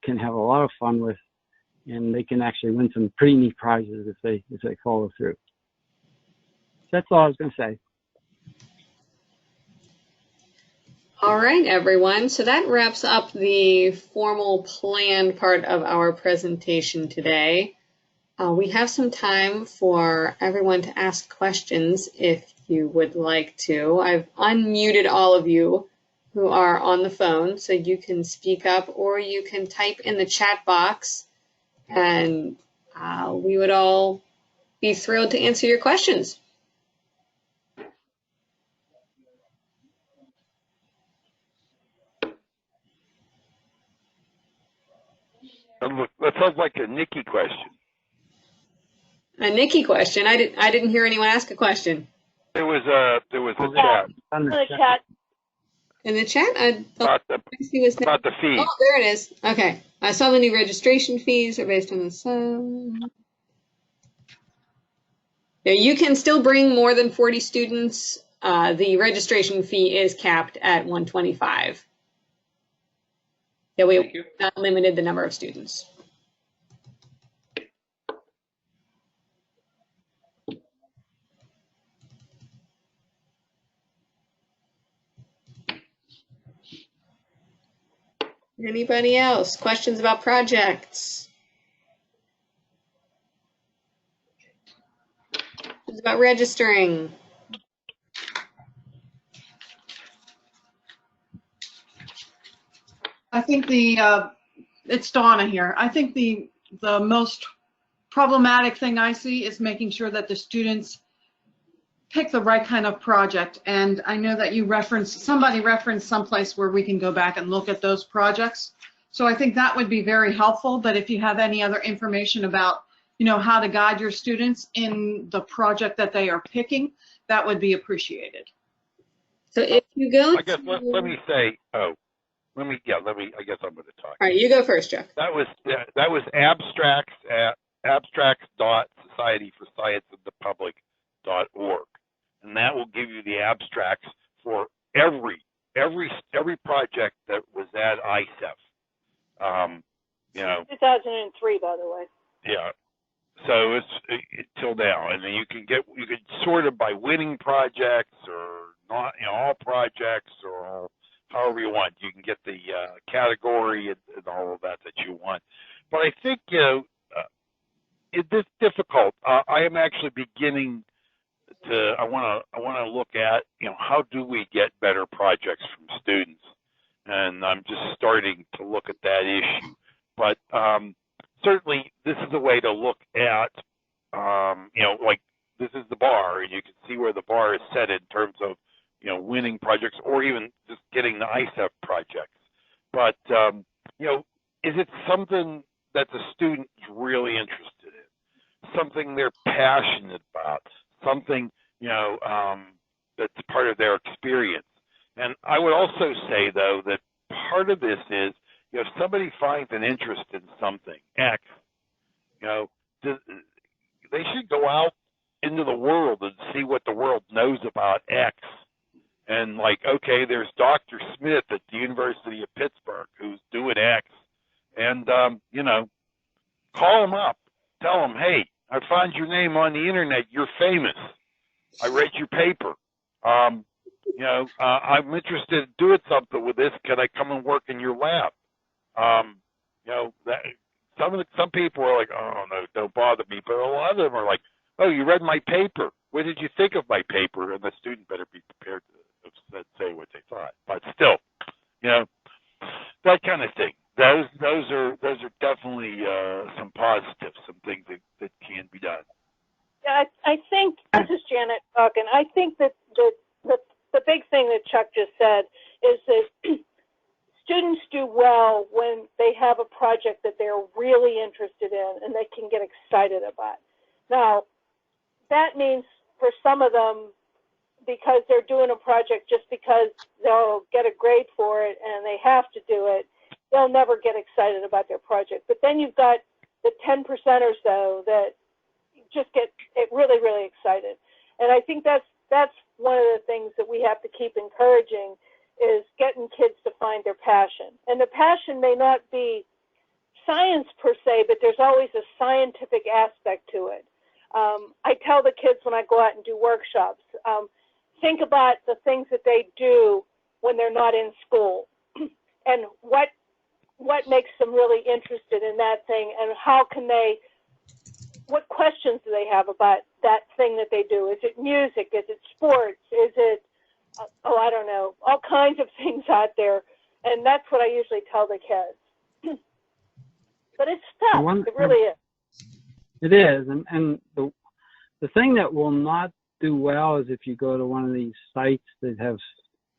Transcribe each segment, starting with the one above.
can have a lot of fun with, and they can actually win some pretty neat prizes if they follow through. That's all I was going to say. All right, everyone. So that wraps up the formal planned part of our presentation today. We have some time for everyone to ask questions if you would like to. I've unmuted all of you who are on the phone, so you can speak up or you can type in the chat box, and we would all be thrilled to answer your questions. That sounds like a Nikki question. A Nikki question? I didn't hear anyone ask a question. There was a chat. In the chat. In the chat? About the fees. Oh, there it is. Okay. I saw the new registration fees are based on the sum. Yeah, you can still bring more than 40 students. The registration fee is capped at $125. Yeah, we not limited the number of students. Anybody else? Questions about projects? Questions about registering? I think it's Donna here. I think the most problematic thing I see is making sure that the students pick the right kind of project. And I know that somebody referenced someplace where we can go back and look at those projects. So I think that would be very helpful. But if you have any other information about, how to guide your students in the project that they are picking, that would be appreciated. So if you go, I guess let me say. I guess I'm going to talk. All right, you go first, Jeff. That was abstracts at abstracts.societyforscienceofthepublic.org, and that will give you the abstracts for every project that was at ISEF. 2003, by the way. Yeah. So it's till now, and then you can sort it by winning projects or not, all projects or however you want. You can get the category and all of that you want. But I think it's difficult. I am actually beginning to. I want to look at how do we get better projects from students, and I'm just starting to look at that issue. But certainly, this is a way to look at. Like this is the bar, and you can see where the bar is set in terms of winning projects or even just getting the ISEF projects. But, is it something that the student is really interested in? Something they're passionate about? Something, that's part of their experience? And I would also say, though, that part of this is, if somebody finds an interest in something, X, they should go out into the world and see what the world knows about X. And okay, there's Dr. Smith at the University of Pittsburgh who's doing X. And, call him up. Tell him, hey, I found your name on the internet. You're famous. I read your paper. I'm interested in doing something with this. Can I come and work in your lab? Some people are like, oh, no, don't bother me. But a lot of them are like, oh, you read my paper. What did you think of my paper? And the student better be prepared to say what they thought. But still, that kind of thing. Those are definitely some positives, some things that can be done. Yeah, I think, this is Janet talking, I think that the big thing that Chuck just said is that students do well when they have a project that they're really interested in and they can get excited about. Now, that means for some of them, because they're doing a project just because they'll get a grade for it and they have to do it, they'll never get excited about their project. But then you've got the 10% or so that just get really, really excited. And I think that's one of the things that we have to keep encouraging is getting kids to find their passion. And the passion may not be science per se, but there's always a scientific aspect to it. I tell the kids when I go out and do workshops, think about the things that they do when they're not in school, and what makes them really interested in that thing, and how can they, what questions do they have about that thing that they do? Is it music? Is it sports? Is it, I don't know, all kinds of things out there. And that's what I usually tell the kids. But it's tough. It really is. It is. And the thing that will not do well is if you go to one of these sites that have,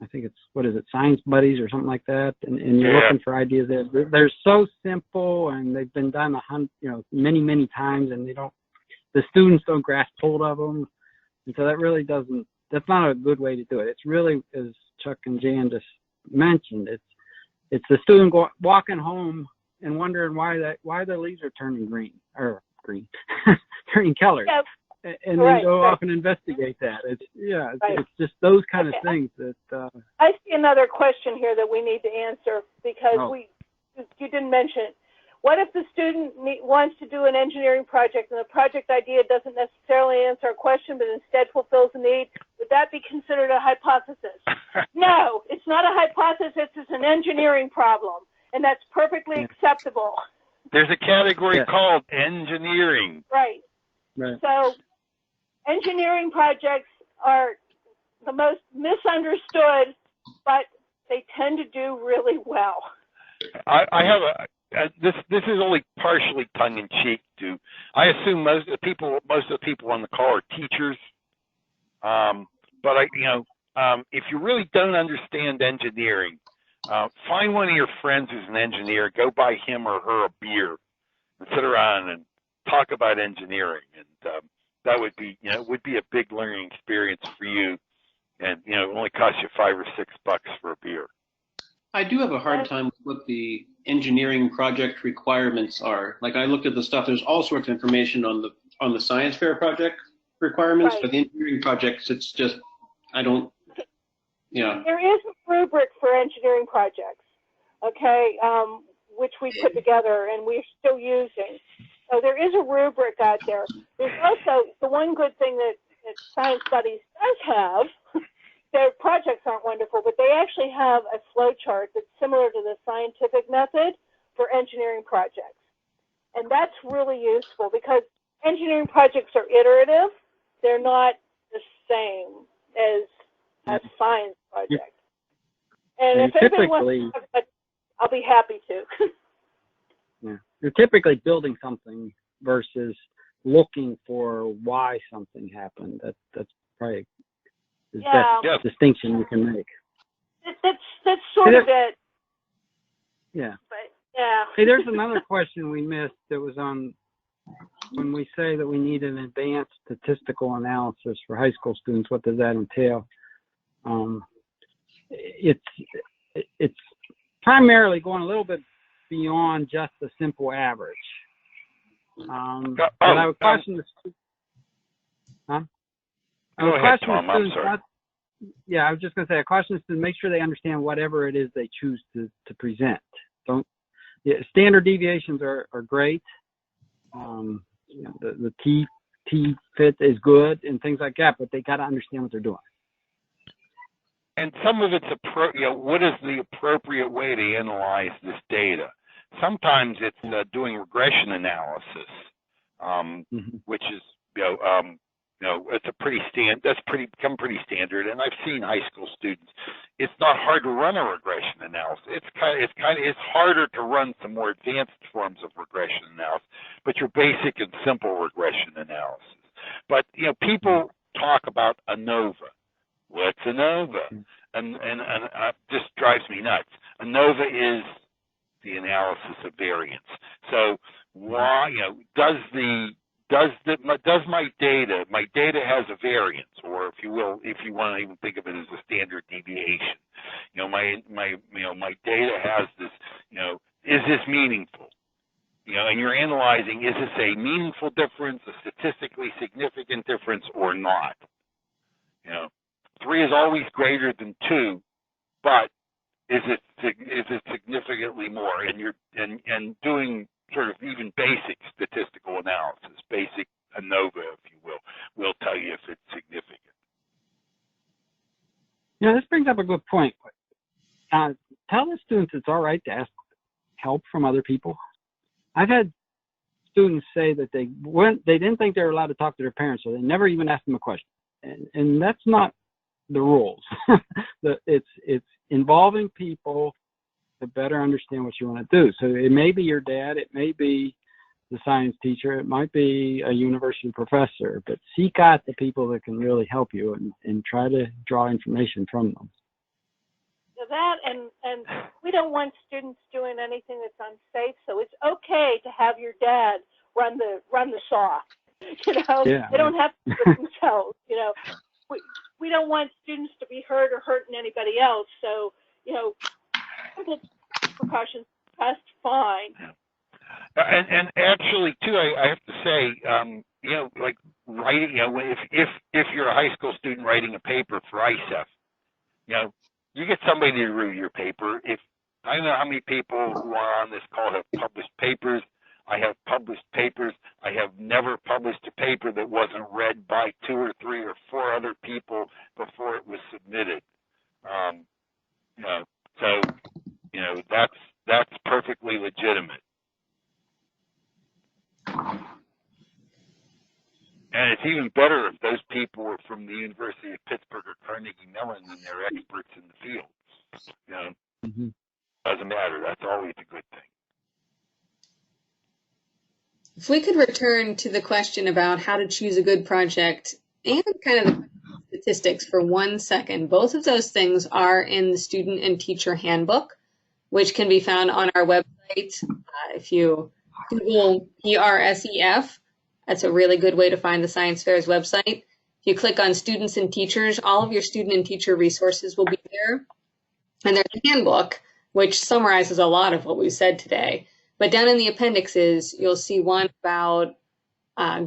I think it's, what is it, Science Buddies or something like that, and you're looking for ideas there. They're so simple, and they've been done many times, and the students don't grasp hold of them, and so that really doesn't. That's not a good way to do it. It's really, as Chuck and Jan just mentioned, it's the student walking home and wondering why their leaves are turning green, turning colors. Yep. And then go off and investigate that. It's just those kind of things that. I see another question here that we need to answer because you didn't mention it. What if the student wants to do an engineering project and the project idea doesn't necessarily answer a question, but instead fulfills a need? Would that be considered a hypothesis? No, it's not a hypothesis. It's an engineering problem, and that's perfectly acceptable. There's a category called engineering. Right. So engineering projects are the most misunderstood, but they tend to do really well. I have this is only partially tongue in cheek. I assume most of the people on the call are teachers. But if you really don't understand engineering, find one of your friends who's an engineer. Go buy him or her a beer and sit around and talk about engineering, and that would be a big learning experience for you, and it only costs you $5 or $6 for a beer. I do have a hard time with what the engineering project requirements are. Like, I looked at the stuff. There's all sorts of information on the science fair project requirements, but the engineering projects, it's just I don't. Yeah. There is a rubric for engineering projects, okay, which we put together and we're still using. So there is a rubric out there. There's also the one good thing that Science Buddies does have. Their projects aren't wonderful, but they actually have a flow chart that's similar to the scientific method for engineering projects. And that's really useful because engineering projects are iterative. They're not the same as a science project. And if anybody wants to, I'll be happy to. Yeah. You're typically building something versus looking for why something happened. That's probably the best distinction you can make. That's sort of it. Yeah. But, yeah. Hey, there's another question we missed that was on when we say that we need an advanced statistical analysis for high school students. What does that entail? It's primarily going a little bit beyond just a simple average. But I have a question. Go ahead, Tom. I'm sorry. I was just going to say a question is to make sure they understand whatever it is they choose to present. Standard deviations are great. The T fit is good and things like that, but they got to understand what they're doing. And some of it's what is the appropriate way to analyze this data? Sometimes it's doing regression analysis, which is it's become pretty standard. And I've seen high school students. It's not hard to run a regression analysis. It's harder to run some more advanced forms of regression analysis, but your basic and simple regression analysis. But people talk about ANOVA. What's ANOVA? And this drives me nuts. ANOVA is the analysis of variance. So why does my data has a variance, or if you will, if you want to even think of it as a standard deviation, my data has this, is this meaningful? And you're analyzing, is this a meaningful difference, a statistically significant difference, or not? 3 is always greater than 2, but is it significantly more? And you're doing sort of even basic statistical analysis, basic ANOVA, if you will tell you if it's significant. Yeah, this brings up a good point. Tell the students it's all right to ask help from other people. I've had students say that they didn't think they were allowed to talk to their parents, so they never even asked them a question. And that's not the rules. It's involving people to better understand what you want to do. So it may be your dad, it may be the science teacher, it might be a university professor, but seek out the people that can really help you and try to draw information from them. So that and we don't want students doing anything that's unsafe, so it's okay to have your dad run the saw. Yeah. They don't have to do it themselves. We don't want students to be hurt or hurting anybody else. So, simple precautions, just fine. And actually, too, I have to say, like writing, if you're a high school student writing a paper for PRSEF, you get somebody to review your paper. I don't know how many people who are on this call have published papers. I have published papers. I have never published a paper that wasn't read by 2 or 3 or 4 other people before it was submitted. So that's perfectly legitimate. And it's even better if those people were from the University of Pittsburgh or Carnegie Mellon and they're experts in the field. Mm-hmm. Doesn't matter. That's always a good thing. If we could return to the question about how to choose a good project and kind of the statistics for 1 second, both of those things are in the Student and Teacher Handbook, which can be found on our website. If you Google PRSEF, that's a really good way to find the Science Fair's website. If you click on Students and Teachers, all of your student and teacher resources will be there. And there's a handbook, which summarizes a lot of what we said today. But down in the appendixes, you'll see one about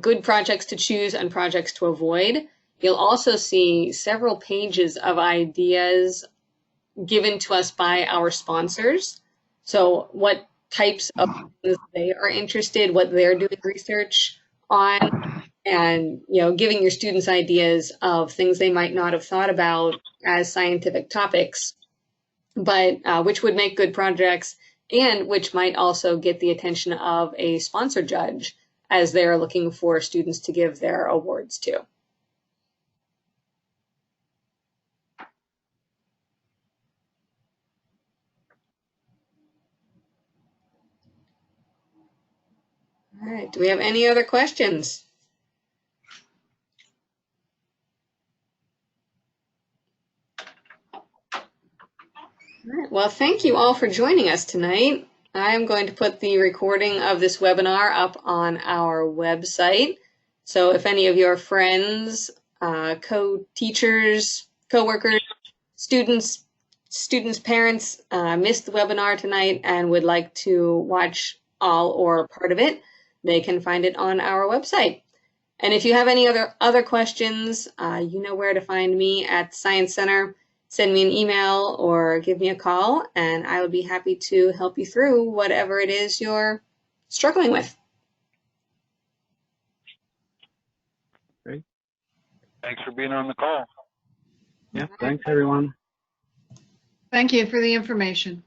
good projects to choose and projects to avoid. You'll also see several pages of ideas given to us by our sponsors. So what types of things they are interested, what they're doing research on, and giving your students ideas of things they might not have thought about as scientific topics, but which would make good projects and which might also get the attention of a sponsor judge as they're looking for students to give their awards to. All right, do we have any other questions? All right, well, thank you all for joining us tonight. I am going to put the recording of this webinar up on our website. So if any of your friends, co-teachers, co-workers, students, parents missed the webinar tonight and would like to watch all or part of it, they can find it on our website. And if you have any other questions, you know where to find me at Science Center. Send me an email or give me a call, and I would be happy to help you through whatever it is you're struggling with. Great. Thanks for being on the call. Yeah, thanks everyone. Thank you for the information.